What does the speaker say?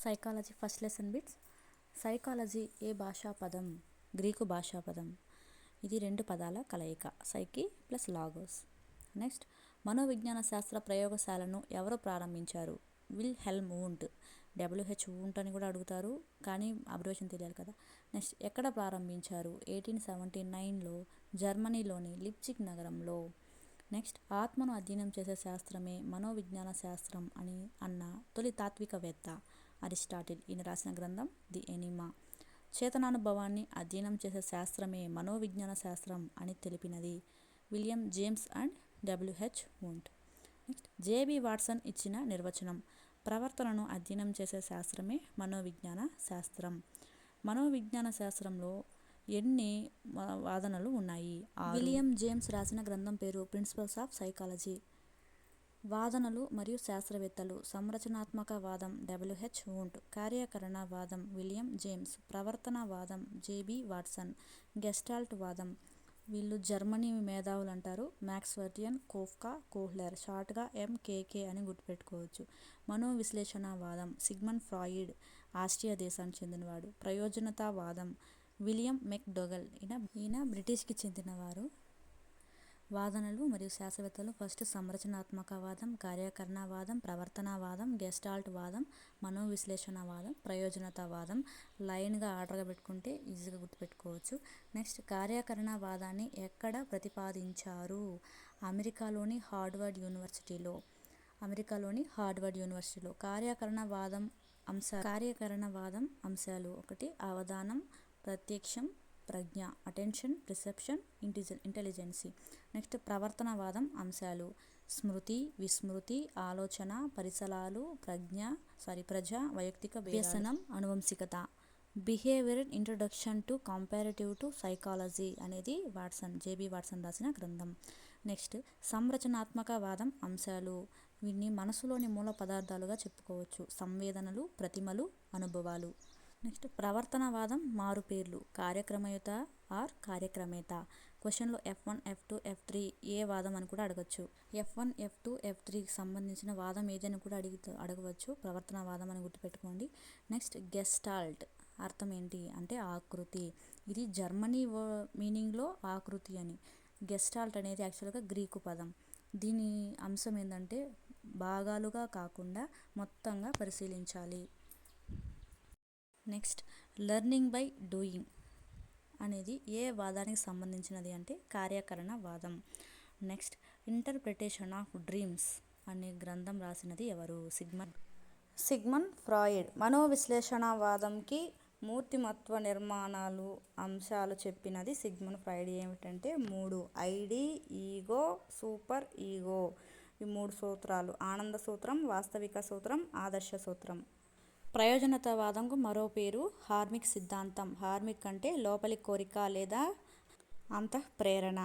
Psychology first lesson bits. Psychology ఏ భాషా పదం? గ్రీకు భాషా పదం. ఇది రెండు పదాల కలయిక, సైకి ప్లస్ లాగోస్. నెక్స్ట్, మనోవిజ్ఞాన శాస్త్ర ప్రయోగశాలను ఎవరు ప్రారంభించారు? Wilhelm Wundt. WH వూంట్ అని కూడా అడుగుతారు, కానీ అబ్రివేషన్ తెలియాలి కదా. నెక్స్ట్, ఎక్కడ ప్రారంభించారు? 1879లో జర్మనీలోని లిప్జిగ్ నగరంలో. నెక్స్ట్, ఆత్మను అధ్యయనం చేసే శాస్త్రమే మనోవిజ్ఞాన శాస్త్రం అని అన్న తొలి తాత్వికవేత్త అరిస్టాటిల్. ఈయన రాసిన గ్రంథం ది ఎనిమా. చేతనానుభవాన్ని అధ్యయనం చేసే శాస్త్రమే మనోవిజ్ఞాన శాస్త్రం అని తెలిపినది William James and WH Wundt. Next, JB Watson ఇచ్చిన నిర్వచనం. ప్రవర్తనను అధ్యయనం చేసే శాస్త్రమే మనోవిజ్ఞాన శాస్త్రం. మనోవిజ్ఞాన శాస్త్రంలో ఎన్ని వాదనలు ఉన్నాయి? విలియం జేమ్స్ రాసిన గ్రంథం పేరు ప్రిన్సిపల్స్ ఆఫ్ సైకాలజీ. వాదనలు మరియు శాస్త్రవేత్తలు. సంరచనాత్మక వాదం WH వూంట్. కార్యకరణ వాదం విలియం జేమ్స్. ప్రవర్తన వాదం JB వాట్సన్. గెస్టాల్ట్ వాదం వీళ్ళు జర్మనీ మేధావులు అంటారు, మ్యాక్స్వెర్డియన్, కోఫ్కా, కోహ్లర్. షార్ట్గా MKK అని గుర్తుపెట్టుకోవచ్చు. మనోవిశ్లేషణ వాదం సిగ్మండ్ ఫ్రాయిడ్, ఆస్ట్రియా దేశానికి చెందినవాడు. ప్రయోజనతావాదం విలియం మెక్డొగల్. ఈయన బ్రిటిష్కి చెందినవారు. వాదనలు మరియు శాస్త్రవేత్తలు. ఫస్ట్, సంరచనాత్మకవాదం, కార్యకరణవాదం, ప్రవర్తనవాదం, గెస్టాల్ట్ వాదం, మనోవిశ్లేషణవాదం, ప్రయోజనతావాదం. లైన్గా ఆర్డర్గా పెట్టుకుంటే ఈజీగా గుర్తుపెట్టుకోవచ్చు. నెక్స్ట్, కార్యకరణవాదాన్ని ఎక్కడ ప్రతిపాదించారు? అమెరికాలోని హార్వర్డ్ యూనివర్సిటీలో. కార్యకరణవాదం అంశాలు 1. అవధానం, ప్రత్యక్షం, ప్రజ్ఞ, అటెన్షన్, పర్సెప్షన్, ఇంటెలిజెన్సీ. నెక్స్ట్, ప్రవర్తనవాదం అంశాలు స్మృతి, విస్మృతి, ఆలోచన, పరిసరాలు, ప్రజ, వైయక్తిక వ్యసనం, అనువంశికత. Behavioural introduction to comparative to psychology అనేది JB వాట్సన్ రాసిన గ్రంథం. నెక్స్ట్, సంరచనాత్మక వాదం అంశాలు. వీటిని మనసులోని మూల పదార్థాలుగా చెప్పుకోవచ్చు. సంవేదనలు, ప్రతిమలు, అనుభవాలు. నెక్స్ట్, ప్రవర్తనవాదం మారుపేర్లు. కార్యక్రమయుత ఆర్ కార్యక్రమేత. క్వశ్చన్లో F1, F2, F3 ఏ వాదం అని కూడా అడగచ్చు. F1, F2, F3కి సంబంధించిన వాదం ఏదని కూడా అడగవచ్చు. ప్రవర్తనవాదం అని గుర్తుపెట్టుకోండి. నెక్స్ట్, గెస్టాల్ట్ అర్థం ఏంటి అంటే ఆకృతి. ఇది జర్మనీ మీనింగ్లో ఆకృతి అని. గెస్టాల్ట్ అనేది యాక్చువల్గా గ్రీకు పదం. దీని అంశం ఏంటంటే భాగాలుగా కాకుండా మొత్తంగా పరిశీలించాలి. నెక్స్ట్, లెర్నింగ్ బై డూయింగ్ అనేది ఏ వాదానికి సంబంధించినది అంటే కార్యకరణ వాదం. నెక్స్ట్, ఇంటర్ప్రిటేషన్ ఆఫ్ డ్రీమ్స్ అనే గ్రంథం రాసినది ఎవరు? Sigmund Freud. మనోవిశ్లేషణవాదంకి మూర్తిమత్వ నిర్మాణాలు అంశాలు చెప్పినది సిగ్మండ్ ఫ్రాయిడ్. ఏమిటంటే 3: ఐడి, ఈగో, సూపర్ ఈగో. ఈ 3 సూత్రాలు. ఆనంద సూత్రం, వాస్తవిక సూత్రం, ఆదర్శ సూత్రం. ప్రయోజనతావాదంకు మరో పేరు హార్మిక్ సిద్ధాంతం. హార్మిక్ అంటే లోపలి కోరిక లేదా అంతఃప్రేరణ.